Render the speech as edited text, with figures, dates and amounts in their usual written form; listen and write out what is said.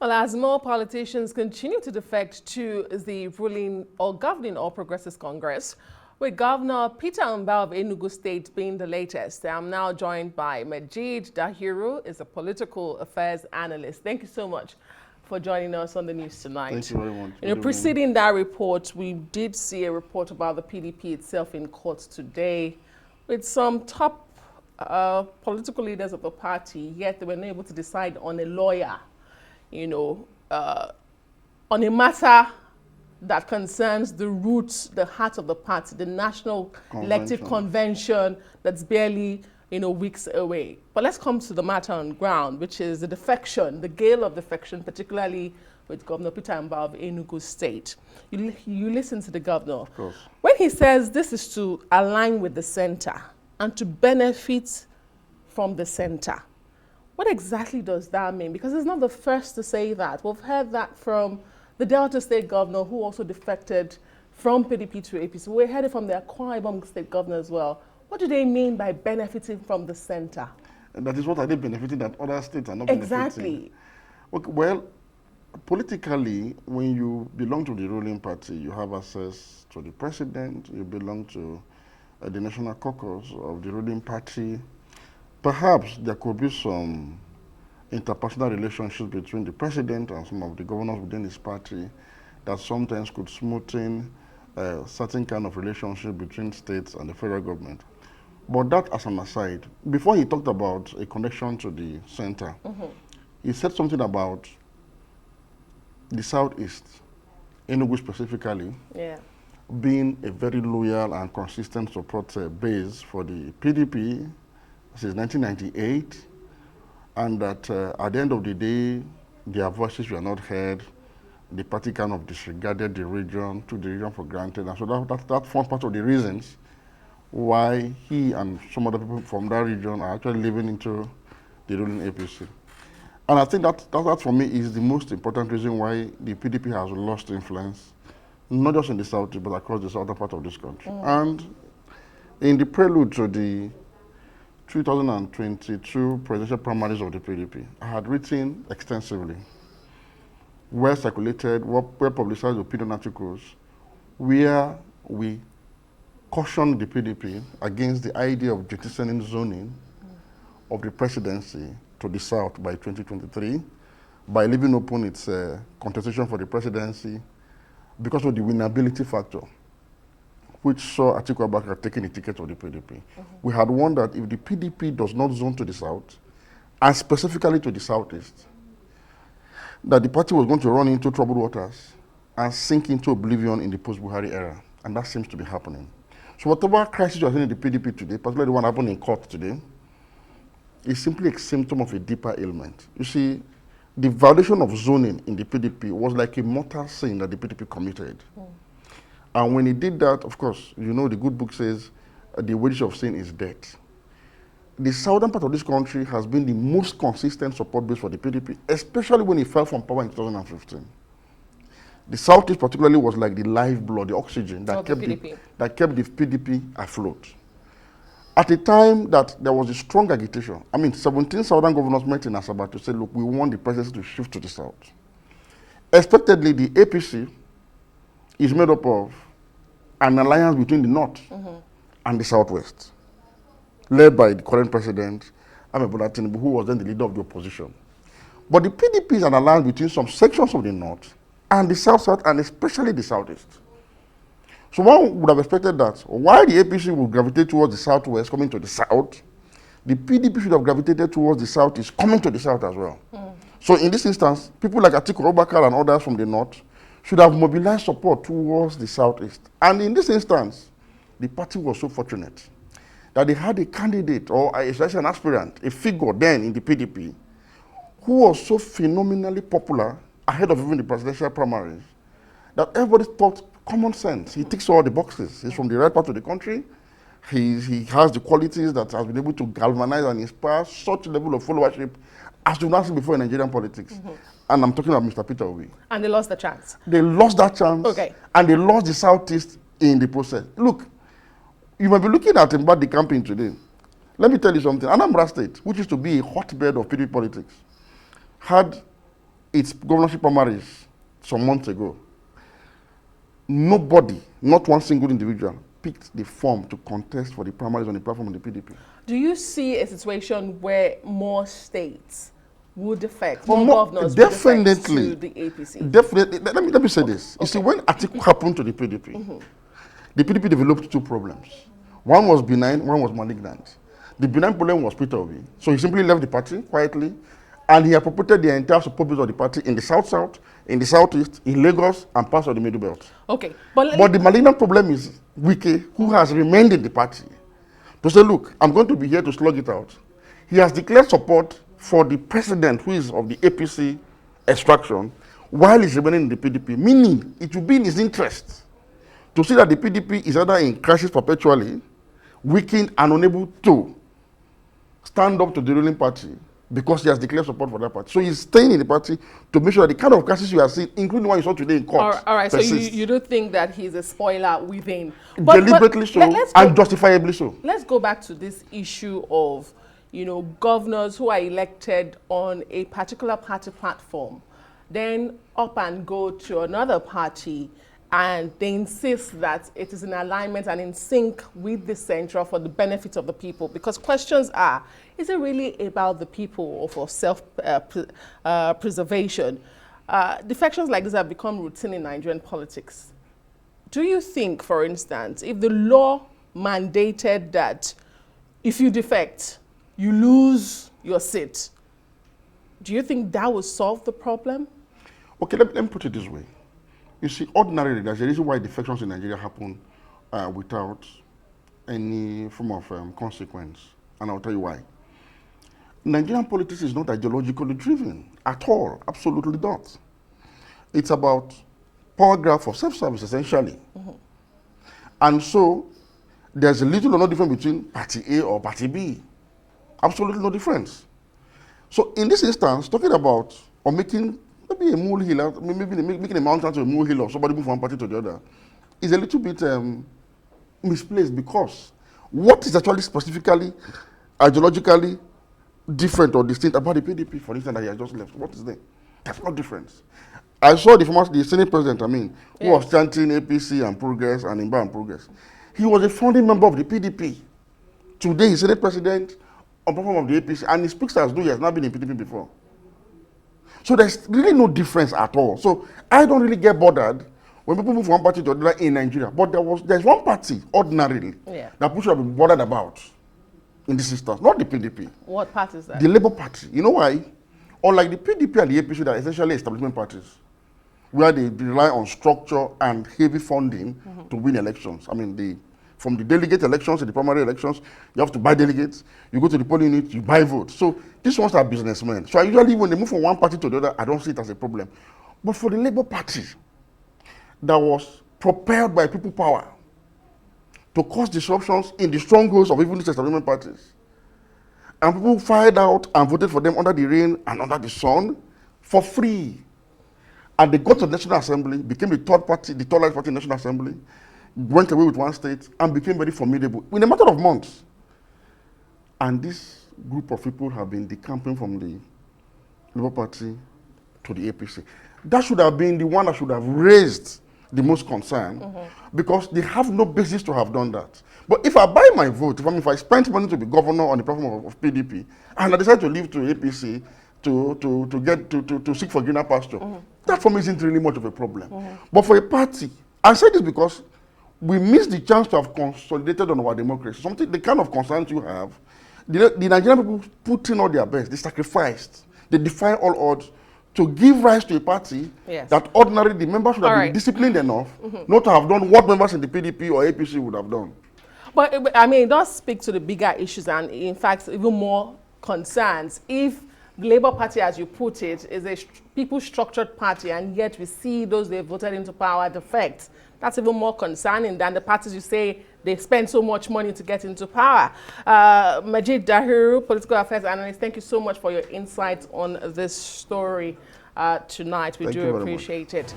Well, as more politicians continue to defect to the ruling or governing All Progressives Congress, with Governor Peter Mbah of Enugu State being the latest. I'm now joined by Majeed. Dahiru is a political affairs analyst. Thank you so much for joining us on the news tonight. Thank you very much. Preceding that report, we did see a report about the PDP itself in court today with some top political leaders of the party, yet they were not able to decide on a lawyer, on a matter that concerns the roots, the heart of the party, the National Elective Convention that's barely, weeks away. But let's come to the matter on ground, which is the defection, the gale of defection, particularly with Governor Peter Mbah of Enugu State. You listen to the governor. Of course. When he says this is to align with the center and to benefit from the center, what exactly does that mean? Because he's not the first to say that. We've heard that from the Delta State governor, who also defected from PDP to APC. We heard it from the Akwa Ibom State governor as well. What do they mean by benefiting from the center? And that is what are they benefiting that other states are not benefiting? Exactly. Okay, well, politically, when you belong to the ruling party, you have access to the president, you belong to the national caucus of the ruling party. Perhaps there could be some interpersonal relationships between the president and some of the governors within his party that sometimes could smoothen certain kind of relationship between states and the federal government. But that as an aside, before he talked about a connection to the center, he said something about the Southeast, Enugu specifically, being a very loyal and consistent support base for the PDP since 1998, and that at the end of the day, their voices were not heard. The party kind of disregarded the region, took the region for granted, and so that forms part of the reasons why he and some other people from that region are actually living into the ruling APC. And I think that for me is the most important reason why the PDP has lost influence, not just in the south, but across the southern part of this country. And in the prelude to the 2022 presidential primaries of the PDP, I had written extensively, well circulated, well publicized opinion articles, where we cautioned the PDP against the idea of jettisoning zoning of the presidency to the south by 2023, by leaving open its contestation for the presidency because of the winnability factor, which saw Atiku Abubakar taking the ticket of the PDP. We had warned that if the PDP does not zone to the south, and specifically to the southeast, that the party was going to run into troubled waters and sink into oblivion in the post-Buhari era. And that seems to be happening. So whatever crisis you are seeing in the PDP today, particularly the one happening in court today, is simply a symptom of a deeper ailment. You see, the violation of zoning in the PDP was like a mortal sin that the PDP committed. And when he did that, of course, the good book says the wages of sin is death. The southern part of this country has been the most consistent support base for the PDP, especially when it fell from power in 2015. The southeast particularly was like the lifeblood, the oxygen that kept the PDP afloat. At a time that there was a strong agitation, 17 southern governors met in Asaba to say, look, we want the presidency to shift to the south. Expectedly, the APC is made up of an alliance between the north and the southwest, led by the current president, Ahmed Bola Tinubu, who was then the leader of the opposition. But the PDP is an alliance between some sections of the north and the south-south, and especially the southeast. So one would have expected that while the APC would gravitate towards the southwest, coming to the south, the PDP should have gravitated towards the southeast, coming to the south as well. So in this instance, people like Atiku Abubakar and others from the north should have mobilized support towards the southeast. And in this instance, the party was so fortunate that they had a candidate, or an aspirant, a figure then in the PDP, who was so phenomenally popular ahead of even the presidential primaries, that everybody thought common sense. He ticks all the boxes. He's from the right part of the country. He has the qualities that has been able to galvanize and inspire such a level of followership as you've not seen before in Nigerian politics. And I'm talking about Mr. Peter Obi. And they lost the chance. They lost that chance. And they lost the southeast in the process. Look, you might be looking at the campaign today. Let me tell you something. Anambra State, which used to be a hotbed of PDP politics, had its governorship primaries some months ago, nobody, not one single individual, picked the form to contest for the primaries on the platform of the PDP. Do you see a situation where more states would defect, more governors would defect to the APC? Definitely. Let me say this. You see, when Atiku happened to the PDP, the PDP developed two problems. One was benign, one was malignant. The benign problem was Peter Obi. So he simply left the party quietly, and he appropriated the entire support base of the party in the South-South, in the Southeast, in Lagos, and parts of the Middle Belt. Okay. But the malignant problem is Wike, who has remained in the party, to say, look, I'm going to be here to slug it out. He has declared support for the president, who is of the APC extraction, while he's remaining in the PDP, meaning it will be in his interest to see that the PDP is either in crisis perpetually, weakened and unable to stand up to the ruling party because he has declared support for that party. So he's staying in the party to make sure that the kind of crisis you are seeing, including one you saw today in court, all right. persists. So you don't think that he's a spoiler within? Deliberately so, and justifiably so. Let's go back to this issue of, governors who are elected on a particular party platform, then up and go to another party, and they insist that it is in alignment and in sync with the central for the benefit of the people. Because questions are, is it really about the people or for self-preservation? Defections like this have become routine in Nigerian politics. Do you think, for instance, if the law mandated that if you defect, you lose your seat, do you think that would solve the problem? Okay, let me put it this way. You see, ordinarily, there's a reason why defections in Nigeria happen without any form of consequence. And I'll tell you why. Nigerian politics is not ideologically driven at all. Absolutely not. It's about power grab for self-service, essentially. And so, there's a little or no difference between party A or party B. Absolutely no difference. So, in this instance, talking about or making maybe a molehill, maybe making a mountain to a molehill or somebody move from one party to the other is a little bit misplaced, because what is actually specifically ideologically different or distinct about the PDP, for instance, that he has just left? What is there? There's no difference. I saw the Senate president, who was chanting APC and progress and Imba and progress. He was a founding member of the PDP. Today, he's Senate president on platform of the APC, and he speaks as though he has not been in PDP before. So there's really no difference at all. So I don't really get bothered when people move from one party to the other in Nigeria. But there's one party, ordinarily, that people should have been bothered about in this instance, not the PDP. What party is that? The Labour Party. You know why? Unlike the PDP and the APC, that are essentially establishment parties, where they rely on structure and heavy funding to win elections. From the delegate elections to the primary elections, you have to buy delegates. You go to the polling unit, you buy votes. So these ones are businessmen. So usually when they move from one party to the other, I don't see it as a problem. But for the Labour Party, that was propelled by people power to cause disruptions in the strongholds of even these establishment parties, and people fired out and voted for them under the rain and under the sun for free. And they got to the National Assembly, became the third largest party in the National Assembly, went away with one state, and became very formidable in a matter of months. And this group of people have been decamping from the Labour Party to the APC. That should have been the one that should have raised the most concern, because they have no basis to have done that. But if I buy my vote, if I spent money to be governor on the platform of PDP, and I decide to leave to APC to seek for greener pasture, that for me isn't really much of a problem. But for a party, I say this because we miss the chance to have consolidated on our democracy. The kind of concerns you have, the Nigerian people put in all their best, they sacrificed, they defy all odds to give rise to a party that ordinarily the members should have been disciplined enough not to have done what members in the PDP or APC would have done. But it does speak to the bigger issues, and in fact, even more concerns. If the Labour Party, as you put it, is a people-structured party, and yet we see those they voted into power defect, that's even more concerning than the parties you say they spend so much money to get into power. Majeed Dahiru, political affairs analyst, thank you so much for your insights on this story tonight. We do appreciate it.